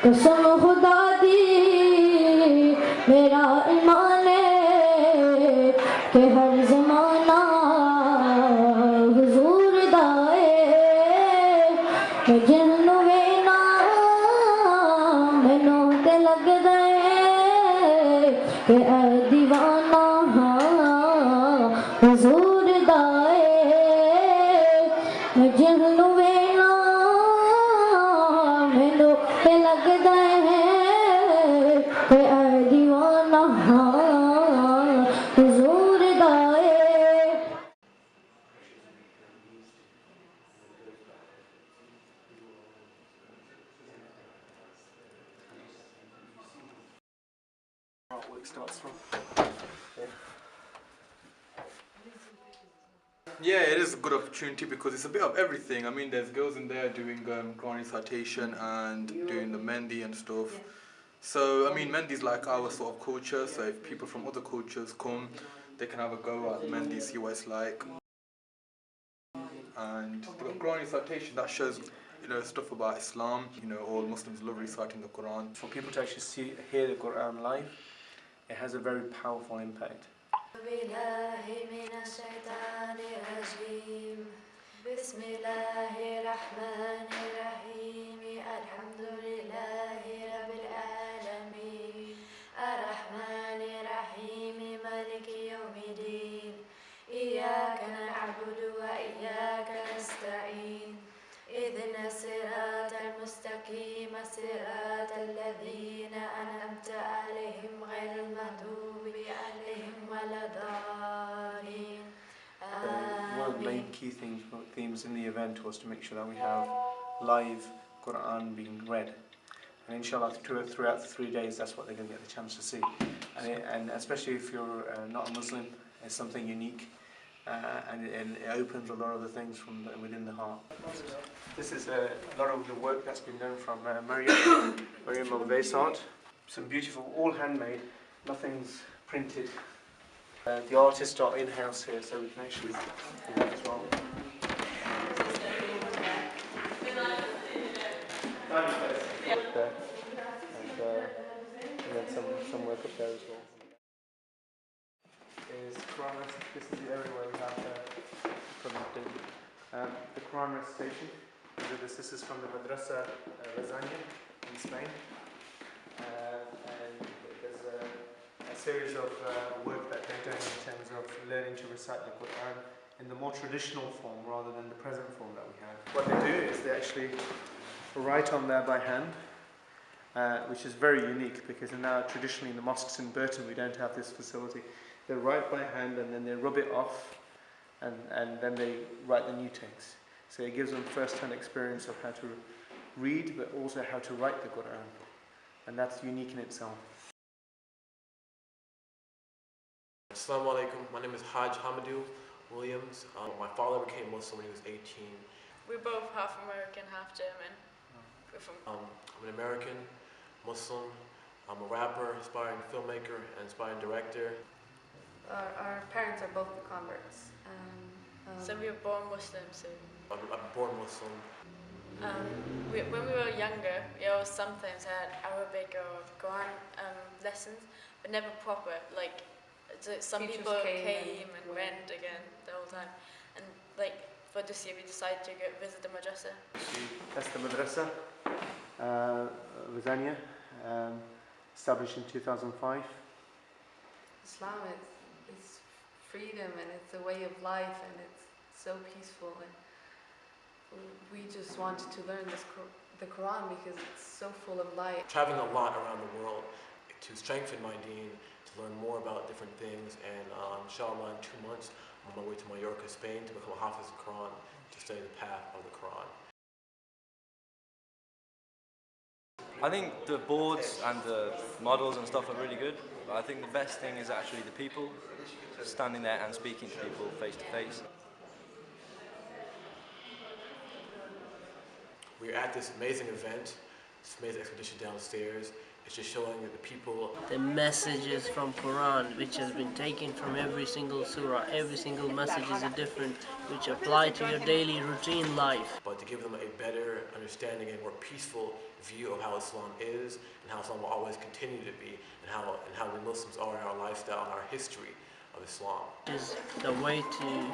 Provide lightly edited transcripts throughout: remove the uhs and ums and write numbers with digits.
कसम खुदा दी मेरा ईमान है कि हर ज़माना हुजूर दा है जिन्नू वेना मैनू ते लगदा है कि ऐ दीवाना हुजूर दा है जिन्नू वेना मैनू ते लगदा है कि ऐ दीवाना हुजूर दा है। Artwork starts from. Yeah, it is a good opportunity because it's a bit of everything. I mean, there's girls in there doing Quran recitation and doing the Mendi and stuff. So, I mean, Mendi's like our sort of culture, so if people from other cultures come, they can have a go at Mendi, see what it's like. And the Quran recitation, that shows, you know, stuff about Islam. You know, all Muslims love reciting the Quran. For people to actually hear the Quran live, it has a very powerful impact. بسم الله الرحمن الرحيم الحمد لله رب العالمين الرحمن الرحيم مالك يوم الدين إياك نعبد وإياك نستعين اهدنا الصراط المستقيم صراط الذين أنعمت عليهم غير المغضوب عليهم ولا الضالين. One of the main key themes in the event was to make sure that we have live Quran being read. And inshallah, throughout the 3 days, that's what they're going to get the chance to see. And especially if you're not a Muslim, it's something unique. And it opens a lot of the things from within the heart. This is a lot of the work that's been done from Maryam of Vaisart. Some beautiful, all handmade, nothing's printed. The artists are in-house here, so we can actually do that as well. And then some work up there as well. Is Quran recitation. This is the area where we have the Quran recitation. This is from the Madrasa Lasagna in Spain. And there's a series of work that they're doing in terms of learning to recite the Quran in the more traditional form rather than the present form that we have. What they do is they actually write on there by hand, which is very unique because now traditionally in the mosques in Burton we don't have this facility. They write by hand and then they rub it off and then they write the new text. So it gives them first-hand experience of how to read but also how to write the Quran. And that's unique in itself. Assalamu alaikum. My name is Hajj Hamadou Williams. My father became Muslim when he was 18. We're both half American, half German. We're from I'm an American Muslim. I'm a rapper, aspiring filmmaker, and aspiring director. Our parents are both converts. So we were born Muslim, so I'm born Muslim. when we were younger, we always sometimes had Arabic or Quran lessons, but never proper. Like some Teachers people came and went again the whole time. And like for this year, we decided to go visit the madrasa. That's the Madrasa Lasagna, established in 2005. Islam is freedom and it's a way of life and it's so peaceful, and we just wanted to learn the Quran because it's so full of light. Traveling a lot around the world to strengthen my deen, to learn more about different things, and inshallah in 2 months I'm on my way to Mallorca, Spain to become a Hafiz of the Quran, to study the path of the Quran. I think the boards and the models and stuff are really good, but I think the best thing is actually the people, standing there and speaking to people face to face. We're at this amazing event, this amazing expedition downstairs, It's just showing that the people. The messages from Quran, which has been taken from every single surah, every single message is different, which apply to your daily routine life. But to give them a better understanding and more peaceful view of how Islam is and how Islam will always continue to be, and how we Muslims are in our lifestyle and our history of Islam. It is the way to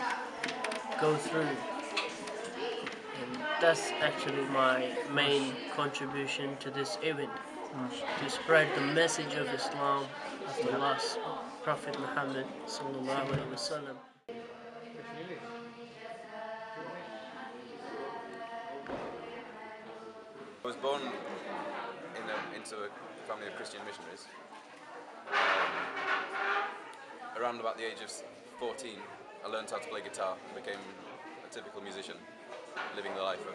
go through. And that's actually my main contribution to this event, to spread the message of Islam of the last Prophet Muhammad sallallahu alaihi wasallam. I was born into a family of Christian missionaries. Around about the age of 14, I learned how to play guitar and became a typical musician, living the life of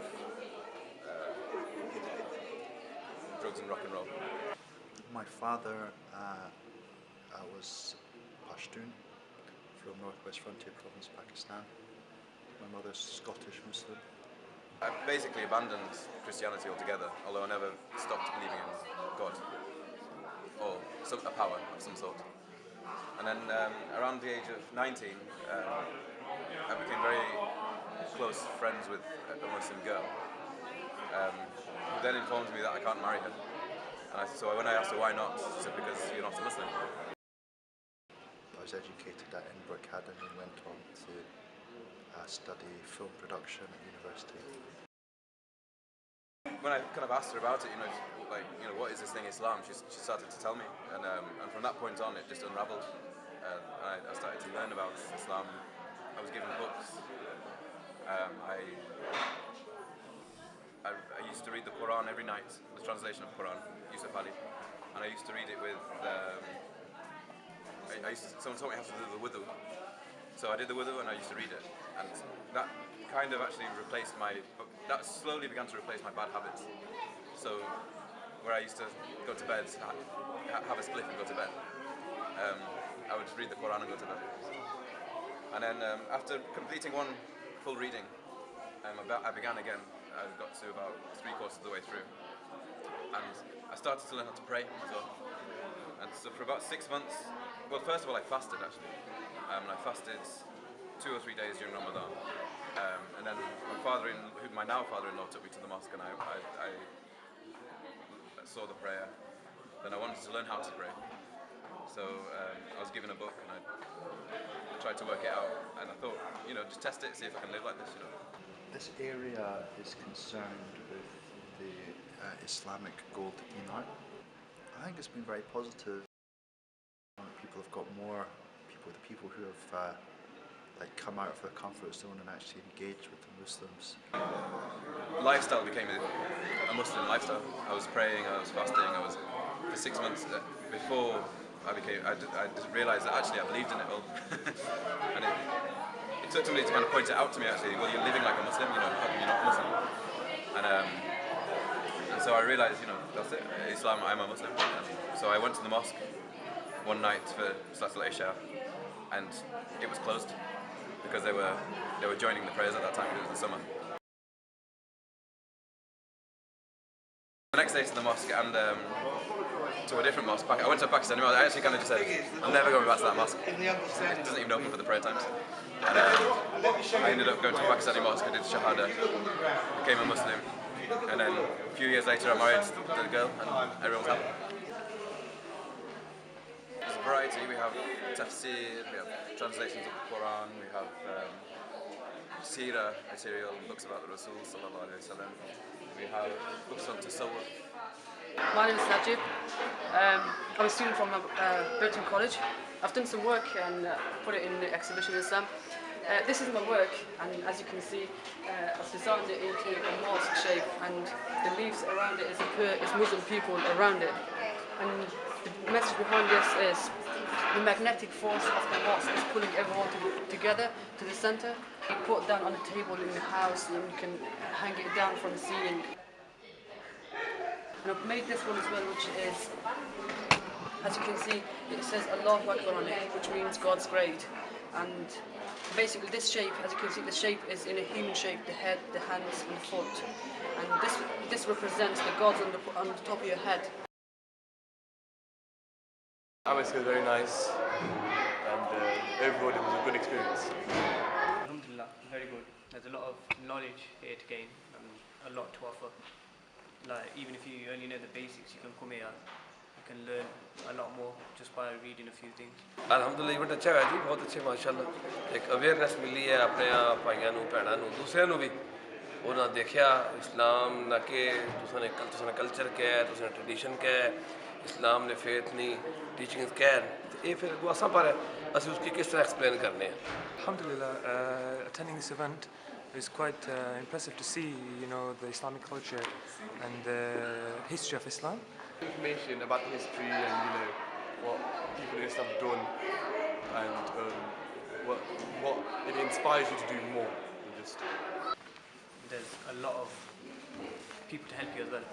drugs and rock and roll. My father was Pashtun from Northwest Frontier Province, Pakistan. My mother's Scottish Muslim. I basically abandoned Christianity altogether, although I never stopped believing in God or a power of some sort. And then around the age of 19, I became very close friends with a Muslim girl, who then informed me that I can't marry her. And so when I asked her why not, she said, because you're not a Muslim. I was educated at Edinburgh Academy and went on to study film production at university. When I kind of asked her about it, what is this thing Islam? She started to tell me, and from that point on, it just unravelled. I started to learn about Islam. I was given books. I used to read the Quran every night, the translation of Quran, Yusuf Ali, and I used to read it with. Someone taught me how to do the wudu, so I did the wudu and I used to read it, and that kind of actually replaced that slowly began to replace my bad habits. So where I used to go to bed, have a spliff and go to bed, I would read the Quran and go to bed. And then after completing one full reading, I began again. I got to about 3/4 of the way through, and I started to learn how to pray as well. And so for about 6 months, well, first of all I fasted actually, and I fasted 2 or 3 days during Ramadan, and then my now father-in-law took me to the mosque, and I saw the prayer. Then I wanted to learn how to pray, so I was given a book and I tried to work it out, and I thought, just test it, see if I can live like this. This area is concerned with the Islamic gold dinar. I think it's been very positive. People have got more the people who have come out of their comfort zone and actually engaged with the Muslims. Lifestyle became a Muslim lifestyle. I was praying, I was fasting, for 6 months before I just realised that actually I believed in it all. And it took somebody to kind of point it out to me actually, well, you're living like a Muslim, how come you're not a Muslim? And so I realised, that's it, Islam, I'm a Muslim. And so I went to the mosque one night for Salatul Isha, and it was closed because they were joining the prayers at that time, it was the summer. The next day to the mosque and to a different mosque. I went to a Pakistani mosque. I actually kind of just said, I'm never going back to that mosque. It doesn't even open for the prayer times. And I ended up going to a Pakistani mosque. I did Shahada, became a Muslim, and then a few years later I married the girl, and everyone was happy. There's a variety. We have tafsir, we have translations of the Quran, we have seerah material, books about the Rasul sallallahu alaihi wasallam. We have books on tasawwuf. My name is Najib. I'm a student from Burton College. I've done some work and put it in the exhibition in Islam. This is my work, and as you can see, I've designed it into a mosque shape, and the leaves around it is Muslim people around it. And the message behind this is the magnetic force of the mosque is pulling everyone together to the center. You put it down on a table in the house, and you can hang it down from the ceiling. And I've made this one as well, which is, as you can see, it says Allahu Akbar on it, which means God's great. And basically this shape, as you can see, the shape is in a human shape, the head, the hands and the foot. And this represents the gods on the top of your head. Atmosphere was very nice, and overall it was a good experience. Alhamdulillah, very good. There's a lot of knowledge here to gain and a lot to offer. Like, even if you only know the basics, you can come here, you can learn a lot more just by reading a few things. Alhamdulillah, event अच्छा है जी, बहुत अच्छे माशाल्लाह. एक awareness मिली है अपने भाइयों को, भैनों को, दूसरों को भी. उन्होंने देखा इस्लाम ना कि तुसने कल्चर क्या है, तुसने ट्रेडिशन क्या है, इस्लाम ने फेथ नहीं, टीचिंग क्या है. ये फिर वो आसान पर है, असि उसकी किस तरह एक्सप्लेन करने हैं. Alhamdulillah, attending this event is quite impressive to see, you know, the Islamic culture and the history of Islam. Information about the history and what people in Islam have done, and what it inspires you to do more than just. There's a lot of people to help you as well.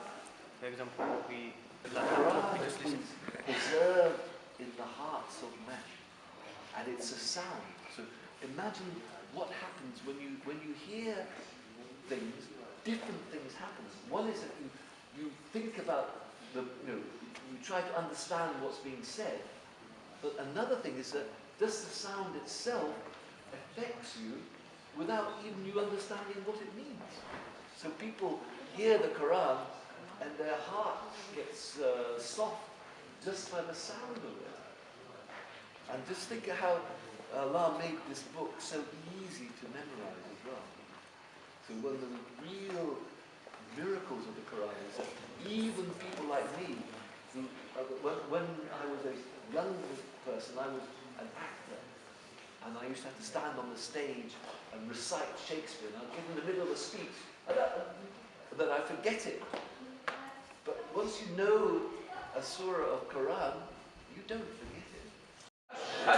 For example, we just listen. Preserved in the hearts of men, and it's a sound. So imagine what happens when you hear things. Different things happen. One is that you think about you try to understand what's being said, but another thing is that does the sound itself affects you without even you understanding what it means. So people hear the Quran and their heart gets soft just by the sound of it. And just think of how Allah made this book so easy to memorize as well. So one of the real miracles of the Quran is that even people like me, who, when I was a young person, I was an actor. And I used to have to stand on the stage and recite Shakespeare. And I'd get in the middle of a speech, and then I forget it. But once you know a surah of Quran, you don't forget it. La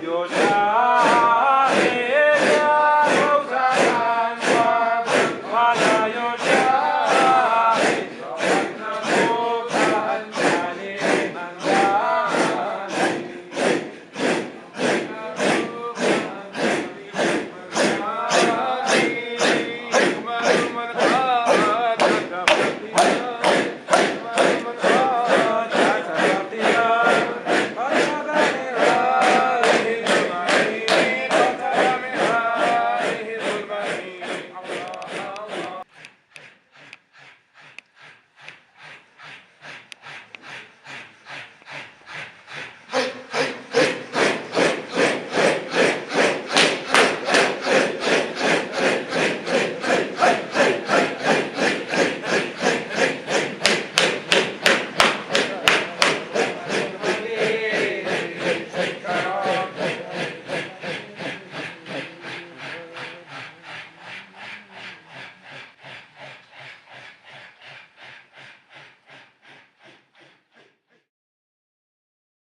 your